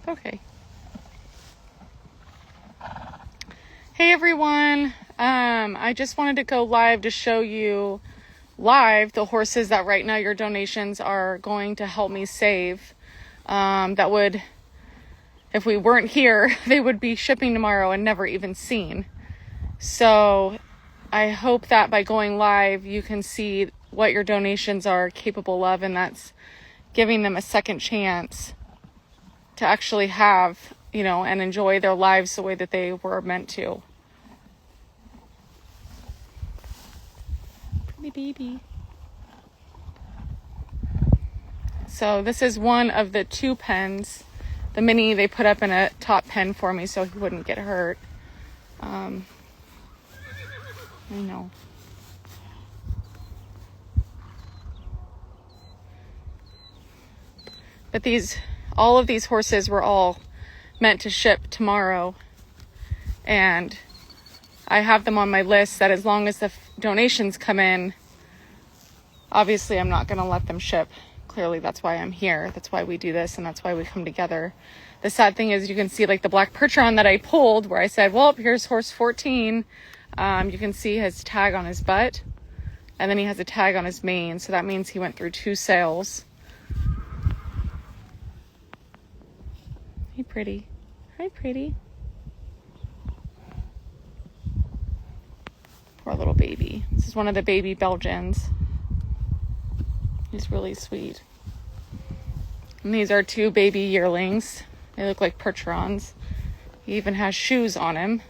Okay. Hey everyone. I just wanted to go live to show you live the horses that right now your donations are going to help me save. That would, if we weren't here, they would be shipping tomorrow and never even seen. So I hope that by going live, you can see what your donations are capable of, and that's giving them a second chance to actually have, and enjoy their lives the way that they were meant to. Pretty baby. So this is one of the 2 pens. The mini they put up in a top pen for me so he wouldn't get hurt. I know. But all of these horses were all meant to ship tomorrow. And I have them on my list that as long as the donations come in, obviously I'm not going to let them ship. Clearly that's why I'm here. That's why we do this, and that's why we come together. The sad thing is you can see like the black Percheron that I pulled where I said, well, here's horse 14. You can see his tag on his butt, and then he has a tag on his mane. So that means he went through 2 sales. Hey, pretty. Hi, pretty. Poor little baby. This is one of the baby Belgians. He's really sweet. And these are 2 baby yearlings. They look like Percherons. He even has shoes on him.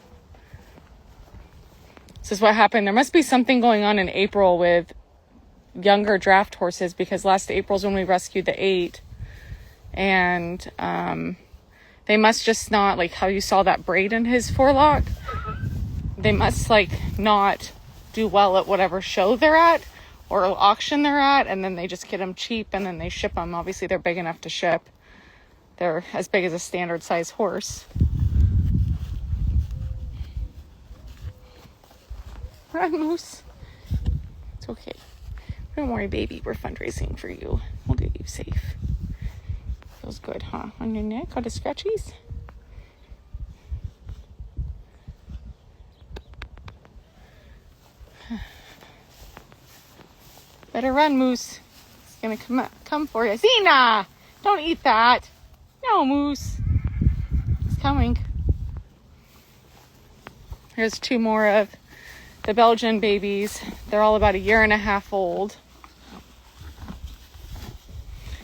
This is what happened. There must be something going on in April with younger draft horses, because last April's when we rescued the 8. And they must just not, like how you saw that braid in his forelock, they must not do well at whatever show they're at or auction they're at, and then they just get them cheap and then they ship them. Obviously they're big enough to ship. They're as big as a standard size horse. Run, Moose. It's okay. Don't worry, baby. We're fundraising for you. We'll get you safe. Feels good, huh? On your neck? All the scratchies? Better run, Moose. It's gonna come for you. Zena! Don't eat that. No, Moose. It's coming. Here's 2 more of the Belgian babies. They're all about 1.5 years old.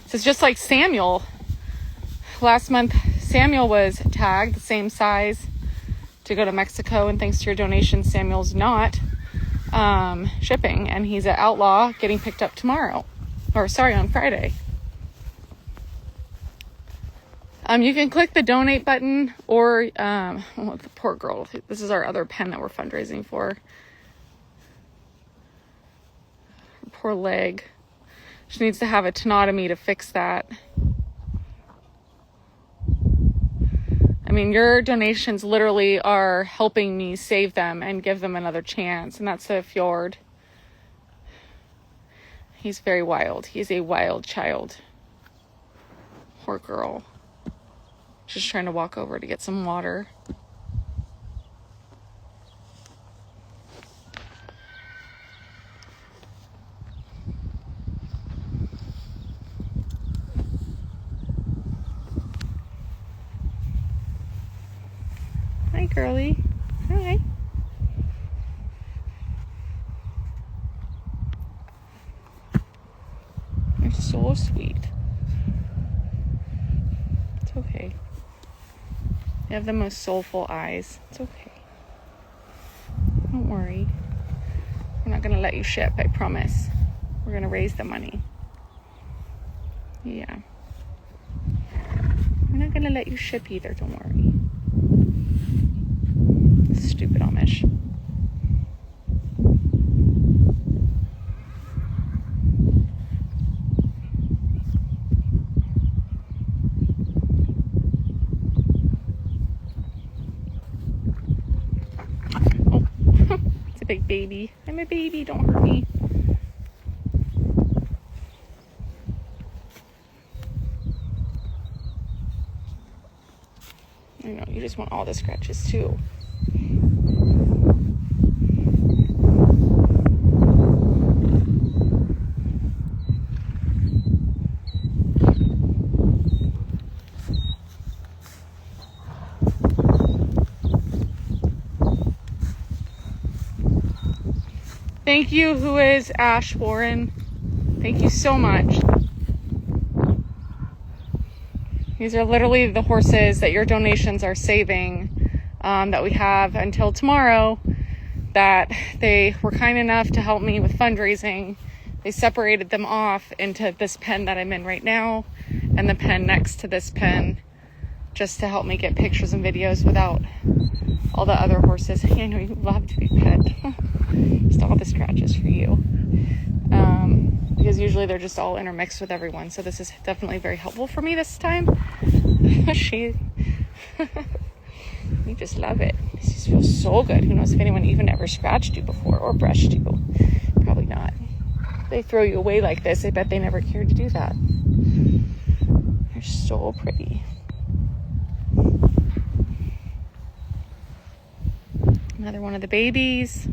This is just like Samuel. Last month, Samuel was tagged the same size to go to Mexico, and thanks to your donation, Samuel's not shipping, and he's an outlaw getting picked up tomorrow. On Friday. You can click the donate button, or the poor girl. This is our other pen that we're fundraising for. Her poor leg. She needs to have a tenotomy to fix that. I mean, your donations literally are helping me save them and give them another chance. And that's a Fjord. He's very wild. He's a wild child. Poor girl. Just trying to walk over to get some water. Hi, girly. Hi. You're so sweet. It's okay. You have the most soulful eyes. It's okay. Don't worry. We're not going to let you ship, I promise. We're going to raise the money. Yeah. We're not going to let you ship either, don't worry. Stupid Amish. Oh, it's a big baby. I'm a baby, don't hurt me. just want all the scratches too. Thank you, who is Ash Warren. Thank you so much. These are literally the horses that your donations are saving, that we have until tomorrow, that they were kind enough to help me with fundraising. They separated them off into this pen that I'm in right now and the pen next to this pen, just to help me get pictures and videos without all the other horses. I know you love to be pet. Just all the scratches for you. Because usually they're just all intermixed with everyone. So this is definitely very helpful for me this time. You just love it. It just feels so good. Who knows if anyone even ever scratched you before or brushed you? Probably not. If they throw you away like this, I bet they never cared to do that. They're so pretty. Another one of the babies.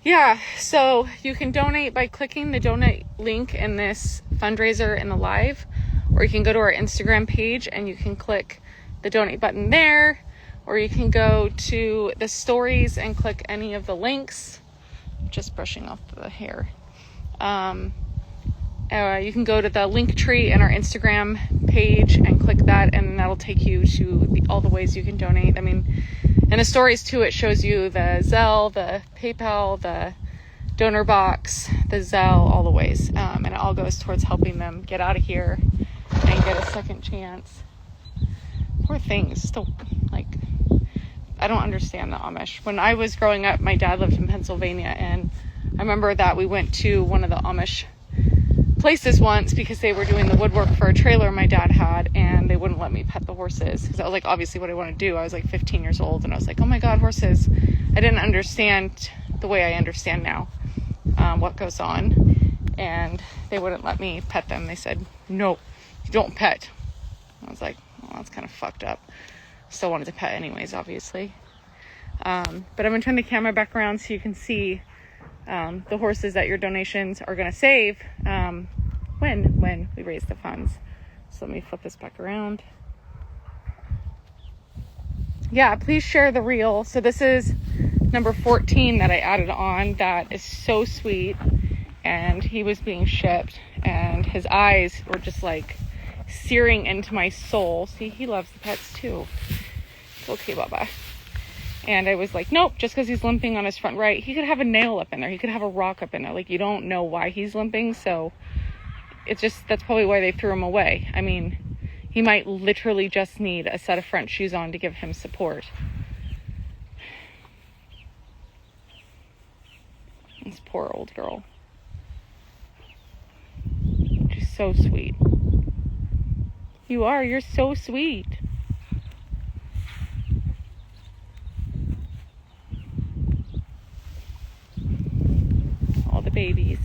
Yeah, so you can donate by clicking the donate link in this fundraiser in the live, or you can go to our Instagram page and you can click the donate button there, or you can go to the stories and click any of the links. Just brushing off the hair. You can go to the link tree in our Instagram page and click that, and that'll take you to all the ways you can donate. I mean, in the stories too, it shows you the Zelle, the PayPal, the donor box, the Zelle, all the ways. And it all goes towards helping them get out of here and get a second chance. Poor things. Still, like, I don't understand the Amish. When I was growing up, my dad lived in Pennsylvania, and I remember that we went to one of the Amish places once because they were doing the woodwork for a trailer my dad had, and they wouldn't let me pet the horses because that was like obviously what I want to do. I was like 15 years old, and I was like, oh my god, horses. I didn't understand the way I understand now what goes on, and they wouldn't let me pet them. They said, no, you don't pet. I was like, well, that's kind of fucked up. Still wanted to pet anyways, obviously. But I'm going to turn the camera back around so you can see the horses that your donations are going to save when we raise the funds. So let me flip this back around. Yeah, please share the reel. So this is number 14 that I added on. That is so sweet. And he was being shipped, and his eyes were just like searing into my soul. See, he loves the pets too. It's okay, Baba. And I was like, nope, just because he's limping on his front right, he could have a nail up in there. He could have a rock up in there. Like, you don't know why he's limping. So it's just, that's probably why they threw him away. I mean, he might literally just need a set of front shoes on to give him support. This poor old girl. She's so sweet. You are. You're so sweet. All the babies.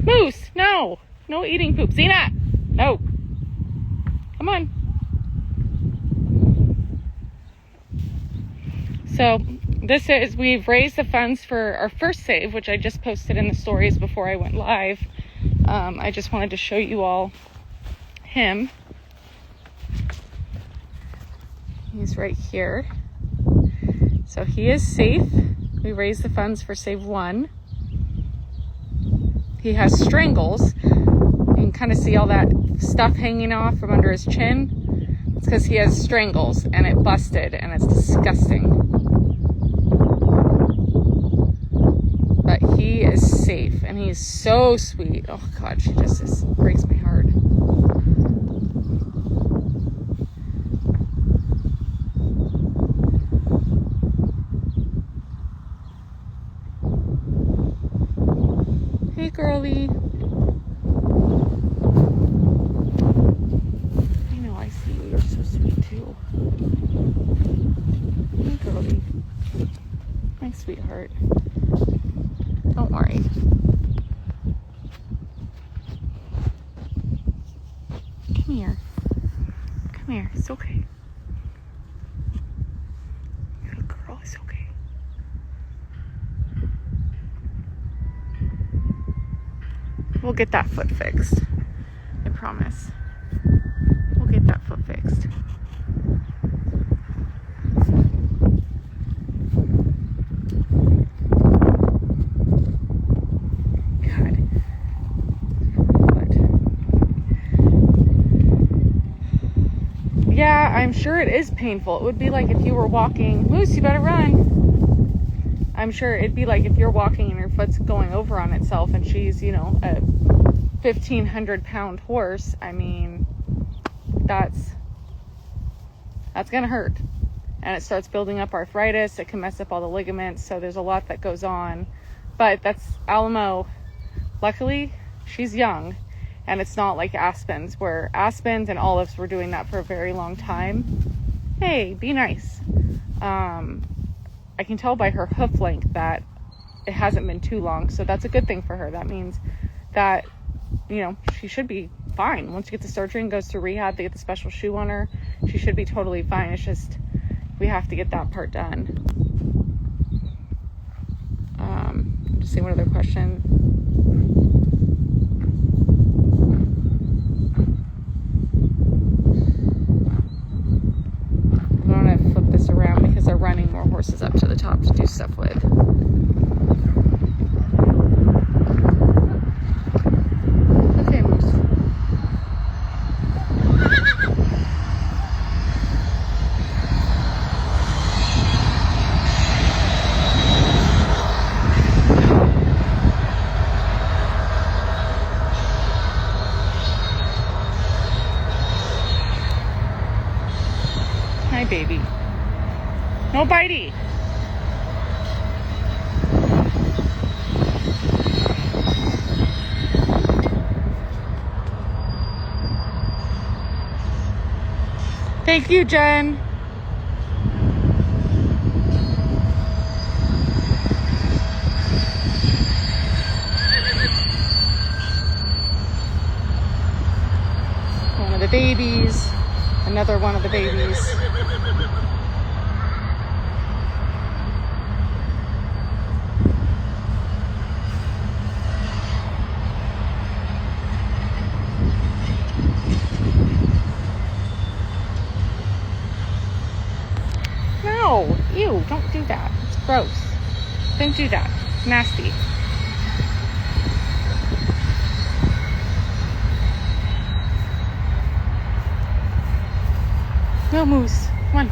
Moose! No! No eating poop. Xena! No! Come on. So, this is, we've raised the funds for our first save, which I just posted in the stories before I went live. I just wanted to show you all him. He's right here. So he is safe. We raised the funds for save 1. He has strangles. You can kind of see all that stuff hanging off from under his chin. It's because he has strangles and it busted, and it's disgusting. But he is safe, and he's so sweet. Oh God, she just breaks my heart. Hey, girlie. I know, I see you. You're so sweet, too. Hey, girlie. My sweetheart. Don't worry. Come here. Come here. It's okay. Good girl. It's okay. We'll get that foot fixed. I promise. We'll get that foot fixed. Yeah, I'm sure it is painful. It would be like if you were walking. Moose, you better run. I'm sure it'd be like if you're walking and your foot's going over on itself and she's, you know, a 1,500-pound horse. I mean, that's going to hurt. And it starts building up arthritis. It can mess up all the ligaments. So there's a lot that goes on. But that's Alamo. Luckily, she's young. And it's not like aspens, where aspens and olives were doing that for a very long time. Hey, be nice. I can tell by her hoof length that it hasn't been too long. So that's a good thing for her. That means that, you know, she should be fine. Once she gets the surgery and goes to rehab, they get the special shoe on her. She should be totally fine. It's just, we have to get that part done. Just see what other question. I'm going to flip this around because they're running more horses up to the top to do stuff with. Okay, Moose. Hi, baby. No bitey. Thank you, Jen. One of the babies. Another one of the babies. No, ew, don't do that. It's gross. Don't do that. It's nasty. No, Moose. Come on.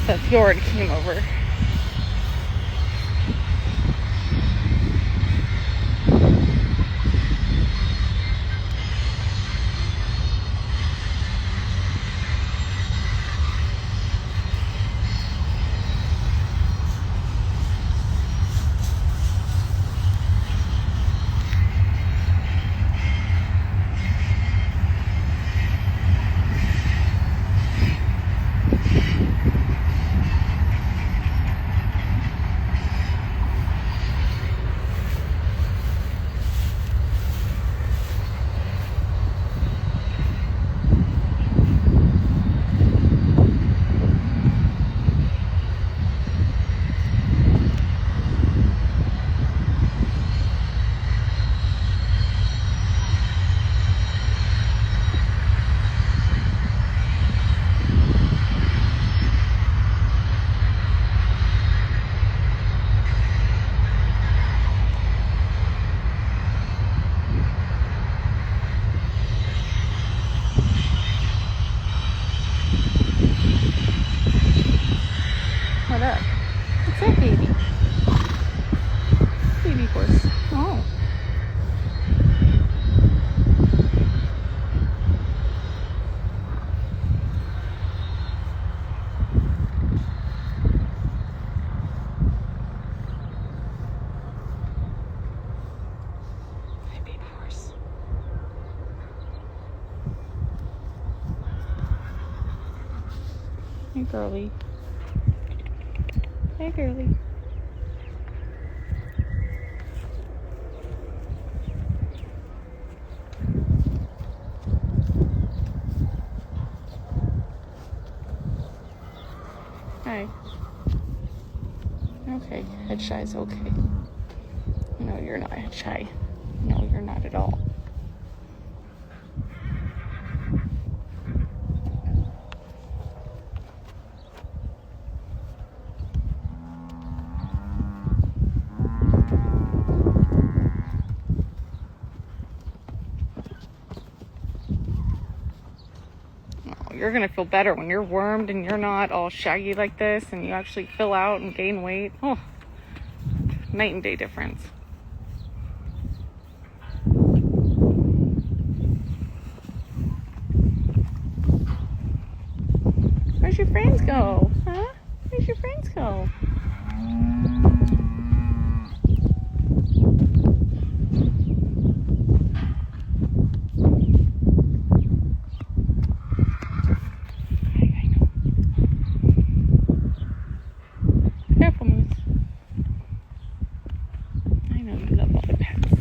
The fjord came over. Hey, girly. Hey, girly. Hi. Okay, head shy is okay. No, you're not head shy. No, you're not at all. You're gonna feel better when you're wormed and you're not all shaggy like this and you actually fill out and gain weight. Oh, night and day difference. Where's your friends go? Huh? Where's your friends go? Careful, Moose. I know you love all the pets.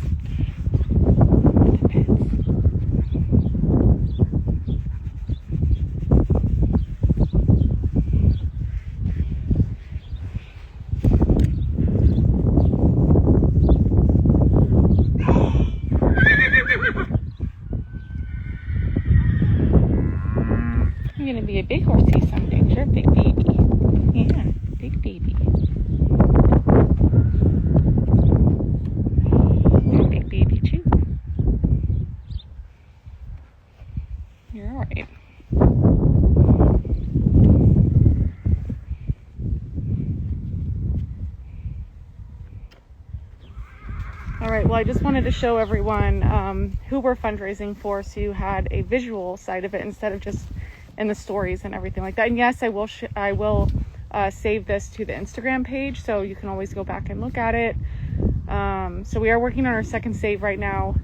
You're gonna be a big horsey someday. You're a big baby. Yeah, big baby. You're a big baby too. You're alright. Alright, well, I just wanted to show everyone who we're fundraising for so you had a visual side of it instead of just in the stories and everything like that. And yes, I will save this to the Instagram page so you can always go back and look at it. So we are working on our second save right now,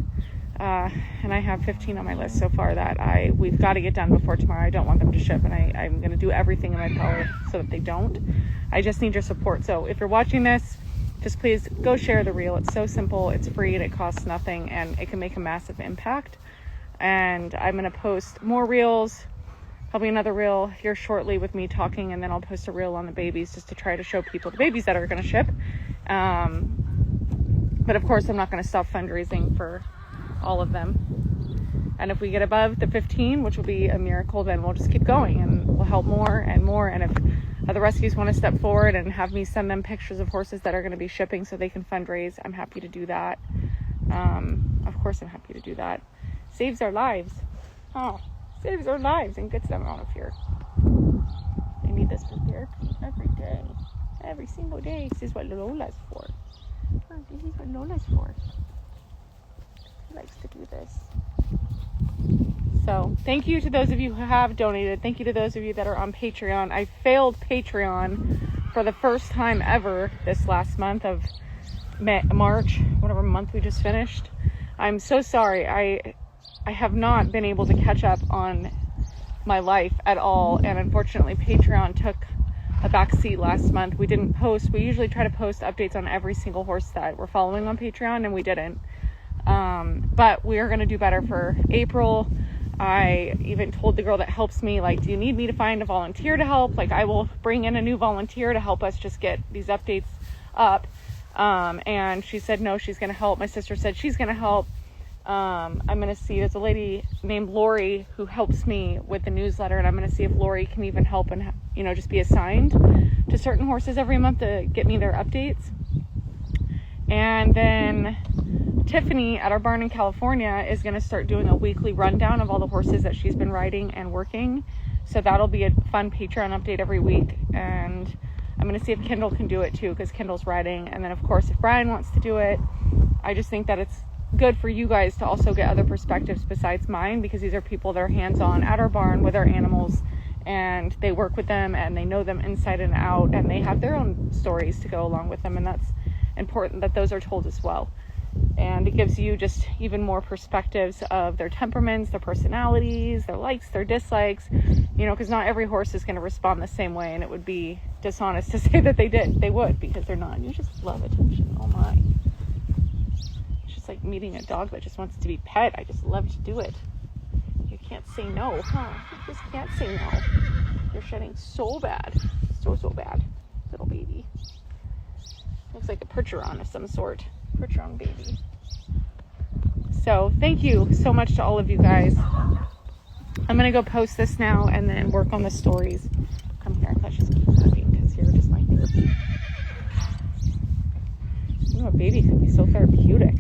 and I have 15 on my list so far that we've got to get done before tomorrow. I don't want them to ship, and I'm going to do everything in my power so that they don't. I just need your support. So if you're watching this, just please go share the reel. It's so simple, it's free, and it costs nothing, and it can make a massive impact. And I'm going to post more reels, probably another reel here shortly with me talking, and then I'll post a reel on the babies just to try to show people the babies that are going to ship. But of course, I'm not going to stop fundraising for all of them. And if we get above the 15, which will be a miracle, then we'll just keep going and we'll help more and more. And if other rescues want to step forward and have me send them pictures of horses that are going to be shipping so they can fundraise, I'm happy to do that. Of course, I'm happy to do that. Saves our lives. Oh, saves our lives and gets them out of here. I need this for therapy every day. Every single day. This is what Lola's for. Oh, this is what Lola's for. She likes to do this. So, thank you to those of you who have donated. Thank you to those of you that are on Patreon. I failed Patreon for the first time ever this last month of March, whatever month we just finished. I'm so sorry. I have not been able to catch up on my life at all, and unfortunately Patreon took a back seat last month. We didn't post. We usually try to post updates on every single horse that we're following on Patreon, and we didn't. But we are going to do better for April. I even told the girl that helps me, like, do you need me to find a volunteer to help? Like, I will bring in a new volunteer to help us just get these updates up. And she said no, she's going to help. My sister said she's going to help. I'm going to see, there's a lady named Lori who helps me with the newsletter, and I'm going to see if Lori can even help and, just be assigned to certain horses every month to get me their updates. And then Tiffany at our barn in California is going to start doing a weekly rundown of all the horses that she's been riding and working. So that'll be a fun Patreon update every week. And I'm going to see if Kendall can do it too, because Kendall's riding. And then of course, if Brian wants to do it, I just think that it's good for you guys to also get other perspectives besides mine, because these are people that are hands-on at our barn with our animals, and they work with them and they know them inside and out, and they have their own stories to go along with them. And that's important that those are told as well. And it gives you just even more perspectives of their temperaments, their personalities, their likes, their dislikes, You know, because not every horse is going to respond the same way, and it would be dishonest to say that they would, because they're not. You just love attention. Oh my. It's just like meeting a dog that just wants to be pet. I just love to do it. You can't say no, huh? You just can't say no. You're shedding so bad. So bad. Little baby. Looks like a Percheron of some sort. Percheron baby. So thank you so much to all of you guys. I'm going to go post this now and then work on the stories. Come here. Let's just keep moving because you're just my therapy. You know, a baby could be so therapeutic.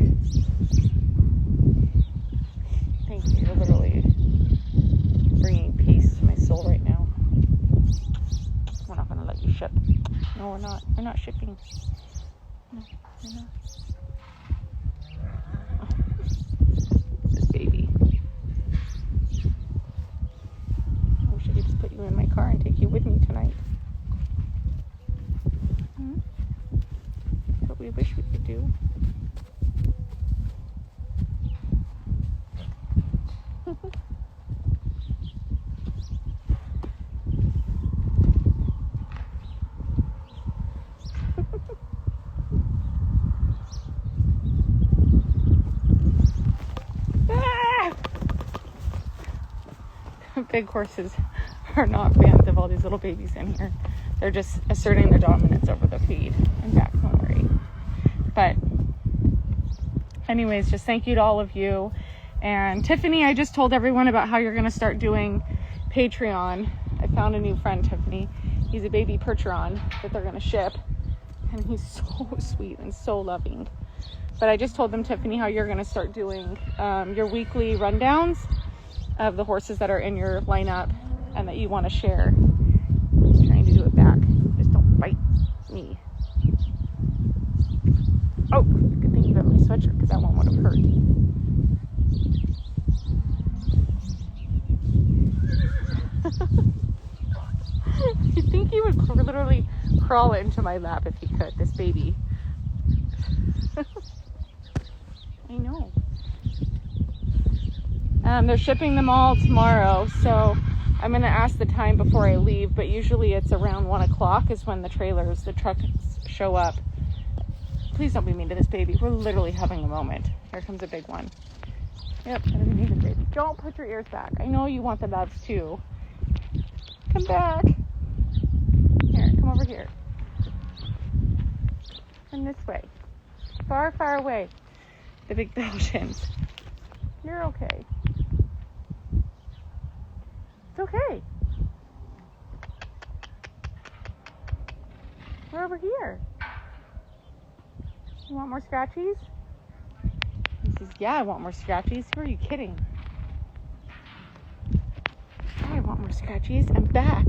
Thank you. You're literally bringing peace to my soul right now. We're not going to let you ship. No, we're not. We're not shipping. No, we're not. This baby. I wish I could just put you in my car and take you with me tonight. But we wish we could do. Big horses are not fans of all these little babies in here. They're just asserting their dominance over the feed and back, don't worry. But anyways, just thank you to all of you. And Tiffany, I just told everyone about how you're going to start doing Patreon. I found a new friend, Tiffany. He's a baby Percheron that they're going to ship. And he's so sweet and so loving. But I just told them, Tiffany, how you're going to start doing your weekly rundowns of the horses that are in your lineup and that you want to share. I'm trying to do it back. Just don't bite me. Oh, good thing you got my sweatshirt because that one would have hurt. You think he would literally crawl into my lap if he could, this baby. I know. They're shipping them all tomorrow, so I'm going to ask the time before I leave, but usually it's around 1 o'clock is when the trucks show up. Please don't be mean to this baby. We're literally having a moment. Here comes a big one. Yep, I don't need a baby. Don't put your ears back. I know you want the loves too. Come back. Here, come over here. And this way. Far, far away. The big Belgians. You're okay. It's okay. We're over here. You want more scratchies? He says, yeah, I want more scratchies. Who are you kidding? I want more scratchies. I'm back.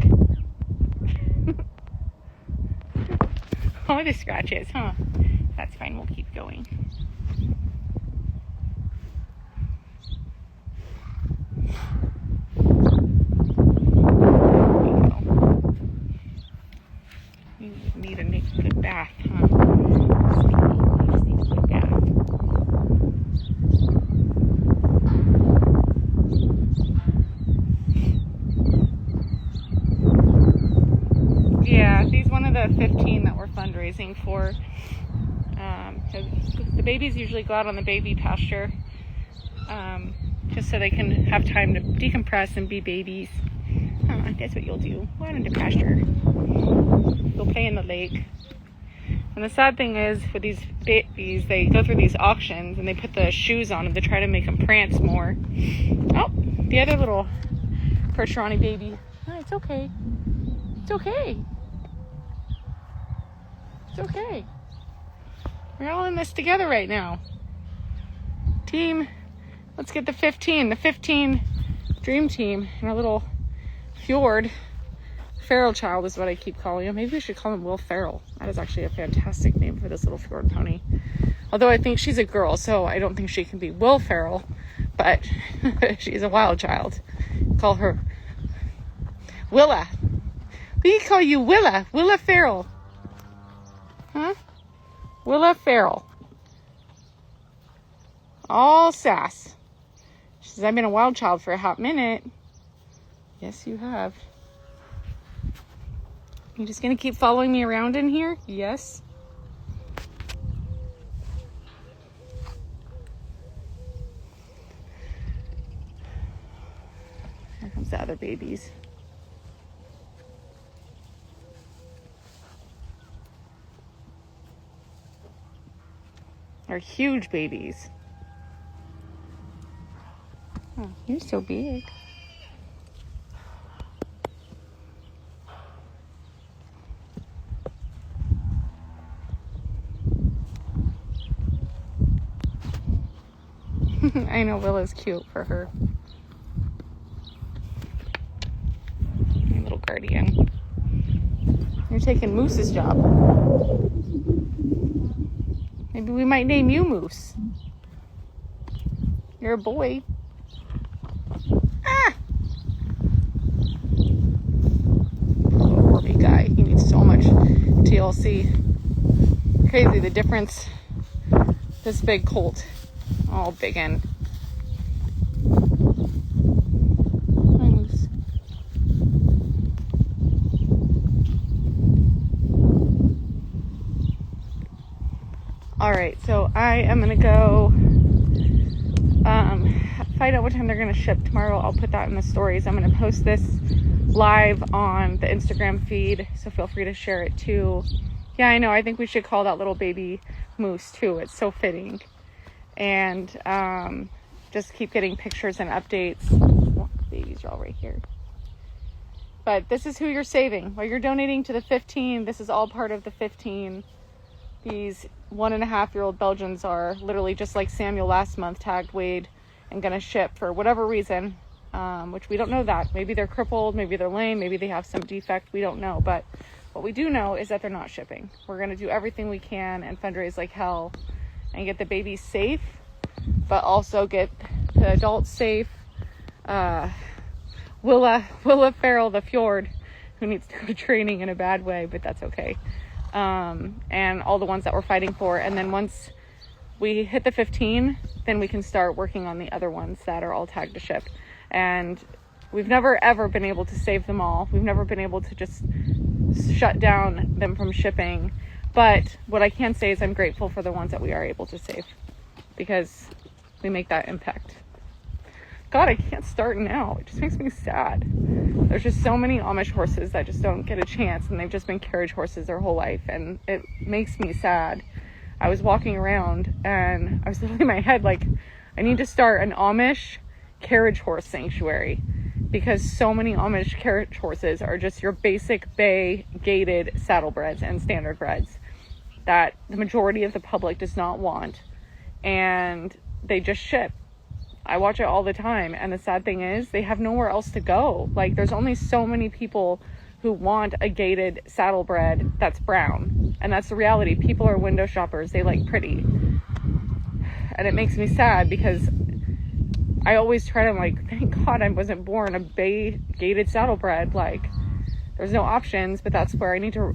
All the scratches, huh? That's fine. We'll keep going. You need a good bath, huh? You just need a good bath. Yeah, he's one of the 15 that we're fundraising for. The babies usually go out on the baby pasture, just so they can have time to decompress and be babies. That's what you'll do. Go out into pasture. You'll play in the lake. And the sad thing is, for these babies, they go through these auctions and they put the shoes on them to try to make them prance more. Oh, the other little Percheroni baby. Oh, it's okay. It's okay. It's okay. We're all in this together right now. Team, let's get the 15 dream team, and our little Fjord. Feral Child is what I keep calling him. Maybe we should call him Will Feral. That is actually a fantastic name for this little Fjord pony. Although I think she's a girl, so I don't think she can be Will Feral, but she's a wild child. Call her Willa. We call you Willa. Willa Feral. Huh? Willa Feral. All sass. She says, I've been a wild child for a hot minute. Yes, you have. You just gonna keep following me around in here? Yes. Here comes the other babies. They're huge babies. Oh, you're so big. I know Willa's cute for her. My little guardian. You're taking Moose's job. Maybe we might name you Moose. You're a boy. Ah! Poor big guy. He needs so much TLC. Crazy the difference. This big colt. All big and. Hi, Moose. Alright, so I am going to go find out what time they're going to ship tomorrow. I'll put that in the stories. I'm going to post this live on the Instagram feed, so feel free to share it too. Yeah, I know. I think we should call that little baby Moose too. It's so fitting. And just keep getting pictures and updates. Oh, babies are all right here. But this is who you're saving. While you're donating to the 15, this is all part of the 15. These 1.5-year-old Belgians are literally just like Samuel last month, tagged, weighed, and going to ship for whatever reason, which we don't know that. Maybe they're crippled, maybe they're lame, maybe they have some defect. We don't know. But what we do know is that they're not shipping. We're going to do everything we can and fundraise like hell and get the babies safe, but also get the adults safe. Willa Farrell, the fjord, who needs to go to training in a bad way, but that's okay. And all the ones that we're fighting for. And then once we hit the 15, then we can start working on the other ones that are all tagged to ship. And we've never ever been able to save them all. We've never been able to just shut down them from shipping. But what I can say is I'm grateful for the ones that we are able to save, because we make that impact. God, I can't start now. It just makes me sad. There's just so many Amish horses that just don't get a chance, and they've just been carriage horses their whole life, and it makes me sad. I was walking around and I was literally in my head like, I need to start an Amish carriage horse sanctuary, because so many Amish carriage horses are just your basic bay gated saddlebreds and standardbreds that the majority of the public does not want, and they just ship. I watch it all the time, and the sad thing is they have nowhere else to go. Like, there's only so many people who want a gated saddlebred that's brown, and that's the reality. People are window shoppers. They like pretty, and it makes me sad because I always try to, like, thank God I wasn't born a bay gated saddlebred. Like, there's no options, but that's where I need to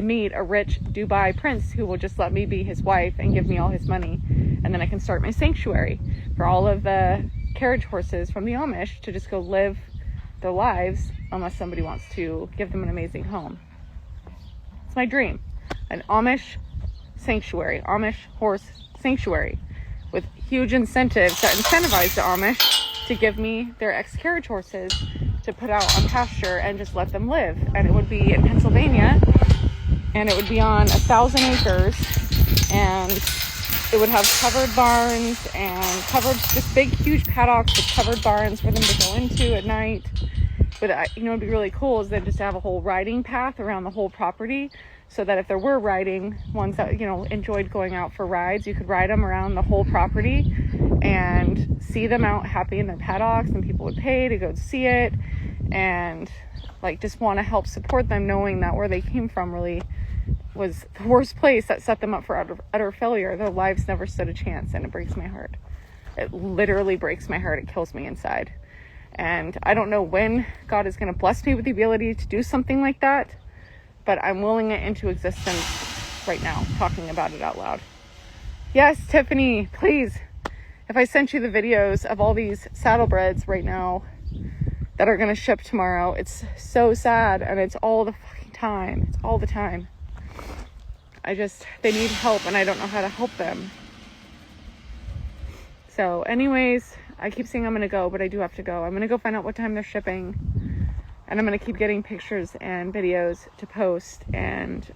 meet a rich Dubai prince who will just let me be his wife and give me all his money. And then I can start my sanctuary for all of the carriage horses from the Amish to just go live their lives, unless somebody wants to give them an amazing home. It's my dream. An Amish sanctuary, Amish horse sanctuary, with huge incentives that incentivize the Amish to give me their ex-carriage horses to put out on pasture and just let them live. And it would be in Pennsylvania, and it would be on 1,000 acres, and it would have covered barns and just big, huge paddocks with covered barns for them to go into at night. But, it'd be really cool is then just to have a whole riding path around the whole property, so that if there were riding ones that, enjoyed going out for rides, you could ride them around the whole property and see them out happy in their paddocks, and people would pay to go see it and, just want to help support them, knowing that where they came from really was the worst place that set them up for utter failure. Their lives never stood a chance, and it breaks my heart. It literally breaks my heart. It kills me inside. And I don't know when God is going to bless me with the ability to do something like that, but I'm willing it into existence right now, talking about it out loud. Yes, Tiffany, please. If I sent you the videos of all these saddlebreds right now, that are going to ship tomorrow. It's so sad, and it's all the fucking time. It's all the time. They need help, and I don't know how to help them. So anyways, I keep saying I'm going to go, but I do have to go. I'm going to go find out what time they're shipping, and I'm going to keep getting pictures and videos to post, and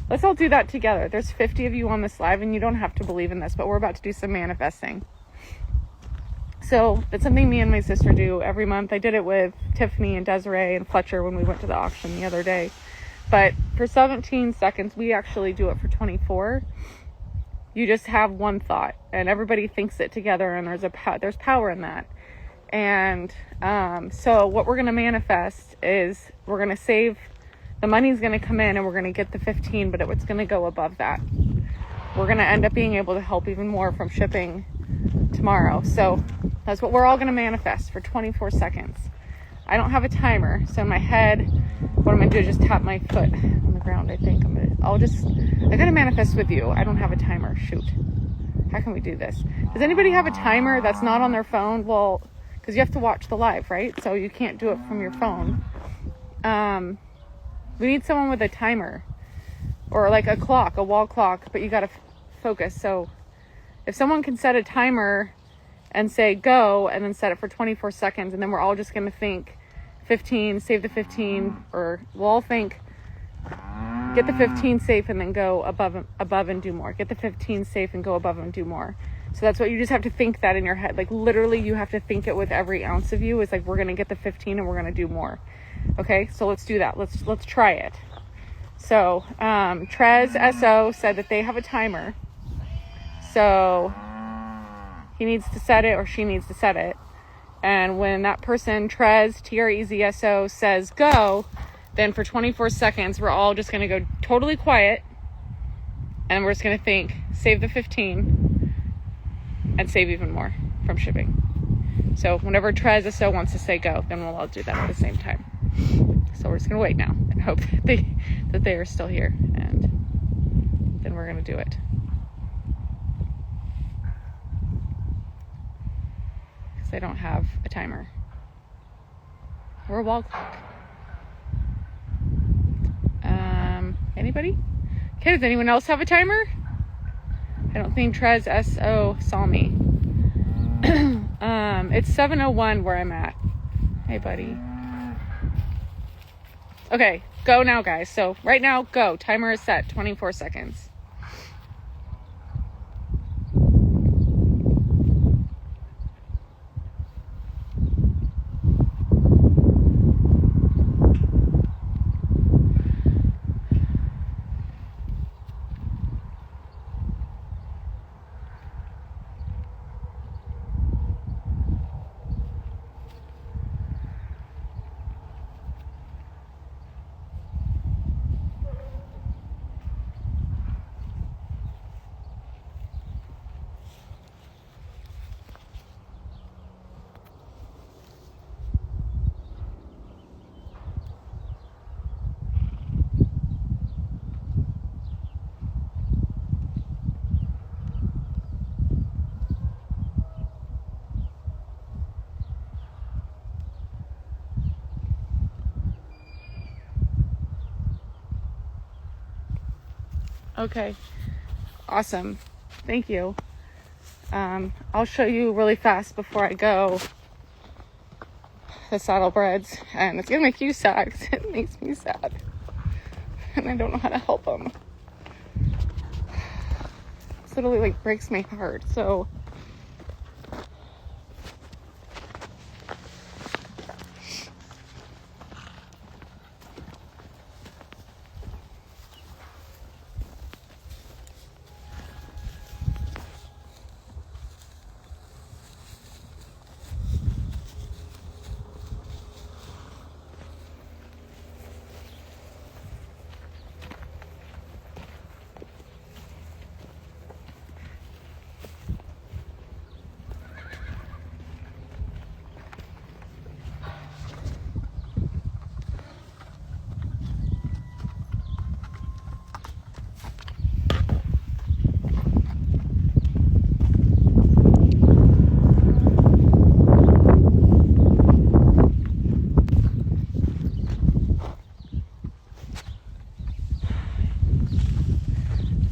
let's all do that together. There's 50 of you on this live, and you don't have to believe in this, but we're about to do some manifesting. So it's something me and my sister do every month. I did it with Tiffany and Desiree and Fletcher when we went to the auction the other day. But for 17 seconds, we actually do it for 24. You just have one thought, and everybody thinks it together, and there's power in that. And so what we're going to manifest is we're going to save, the money's going to come in, and we're going to get the 15, but it's going to go above that. We're going to end up being able to help even more from shipping tomorrow. So that's what we're all going to manifest for 24 seconds. I don't have a timer, so in my head, what I'm going to do is just tap my foot on the ground. I think I got to manifest with you. I don't have a timer. Shoot. How can we do this? Does anybody have a timer that's not on their phone? Well, because you have to watch the live, right? So you can't do it from your phone. We need someone with a timer, or like a clock, a wall clock, but you got to focus. So if someone can set a timer and say go, and then set it for 24 seconds, and then we're all just going to think 15, save the 15, or we'll all think get the 15 safe and then go above and do more. Get the 15 safe and go above and do more. So that's what you just have to think that in your head. Like literally you have to think it with every ounce of you. It's like, we're going to get the 15 and we're going to do more. Okay. So let's do that. Let's try it. So, Trez SO said that they have a timer. So he needs to set it, or she needs to set it. And when that person, Trez, TREZSO, says go, then for 24 seconds, we're all just going to go totally quiet. And we're just going to think, save the 15 and save even more from shipping. So whenever Trez SO wants to say go, then we'll all do that at the same time. So we're just going to wait now and hope that they are still here. And then we're going to do it. I don't have a timer or a wall clock. Anybody? Okay, does anyone else have a timer? I don't think Trez SO saw me. It's 7:01 where I'm at. Hey, buddy. Okay, go now, guys. So right now, go. Timer is set, 24 seconds. Okay, awesome. Thank you. I'll show you really fast before I go the saddlebreds, and it's gonna make you sad because it makes me sad, and I don't know how to help them. It's literally like breaks my heart. So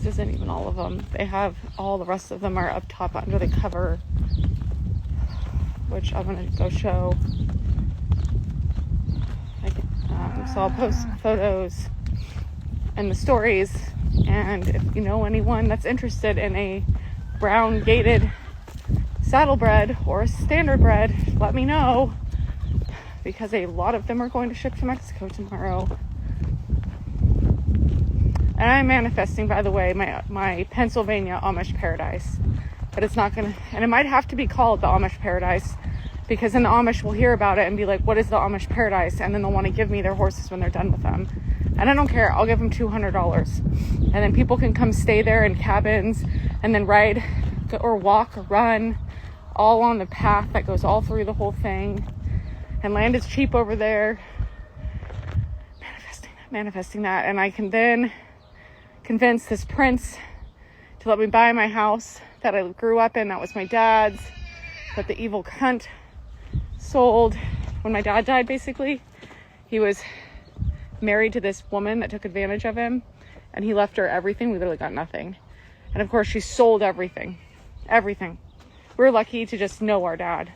isn't even all of them. They have all the rest of them are up top under the cover, which I'm going to go show. So I'll post photos and the stories, and if you know anyone that's interested in a brown gated saddlebred or a standard bred, let me know, because a lot of them are going to ship to Mexico tomorrow. And I'm manifesting, by the way, my Pennsylvania Amish paradise, but it's not gonna, and it might have to be called the Amish paradise, because then the Amish will hear about it and be like, what is the Amish paradise? And then they'll want to give me their horses when they're done with them. And I don't care. I'll give them $200. And then people can come stay there in cabins and then ride or walk or run all on the path that goes all through the whole thing. And land is cheap over there. Manifesting that. And I can then convince this prince to let me buy my house that I grew up in. That was my dad's. But the evil cunt sold when my dad died. Basically, he was married to this woman that took advantage of him, and he left her everything. We literally got nothing. And of course she sold everything. We're lucky to just know our dad,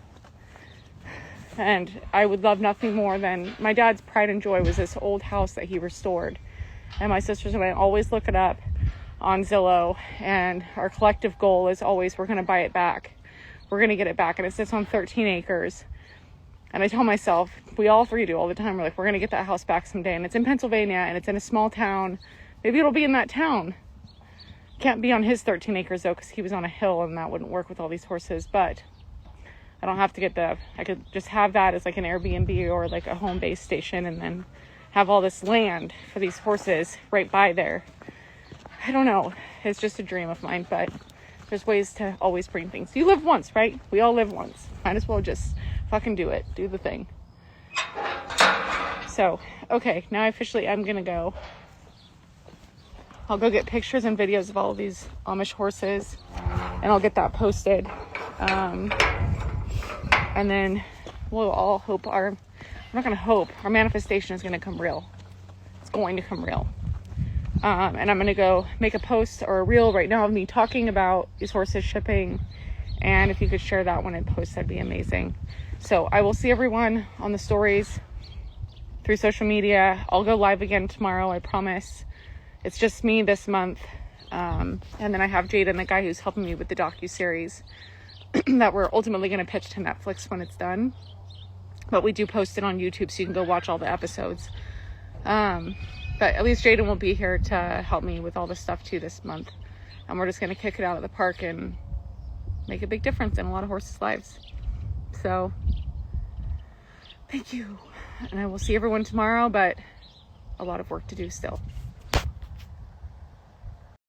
and I would love nothing more than, my dad's pride and joy was this old house that he restored. And my sisters and I always look it up on Zillow, and our collective goal is always, we're going to buy it back. We're going to get it back. And it sits on 13 acres. And I tell myself, we all three do all the time, we're like, we're going to get that house back someday. And it's in Pennsylvania, and it's in a small town. Maybe it'll be in that town. Can't be on his 13 acres though, because he was on a hill, and that wouldn't work with all these horses. But I don't have to get I could just have that as like an Airbnb or like a home base station, and then have all this land for these horses right by there. I don't know. It's just a dream of mine, but there's ways to always bring things. You live once, right? We all live once. Might as well just fucking do it. Do the thing. So, okay, now I'm gonna go. I'll go get pictures and videos of all of these Amish horses, and I'll get that posted. And then we'll all hope our manifestation is gonna come real. It's going to come real. And I'm going to go make a post or a reel right now of me talking about these horses shipping. And if you could share that when I post, that'd be amazing. So I will see everyone on the stories through social media. I'll go live again tomorrow, I promise. It's just me this month. And then I have Jaden, the guy who's helping me with the docuseries that we're ultimately going to pitch to Netflix when it's done. But we do post it on YouTube, so you can go watch all the episodes. But at least Jaden will be here to help me with all this stuff too this month. And we're just going to kick it out of the park and make a big difference in a lot of horses' lives. So, thank you. And I will see everyone tomorrow, but a lot of work to do still.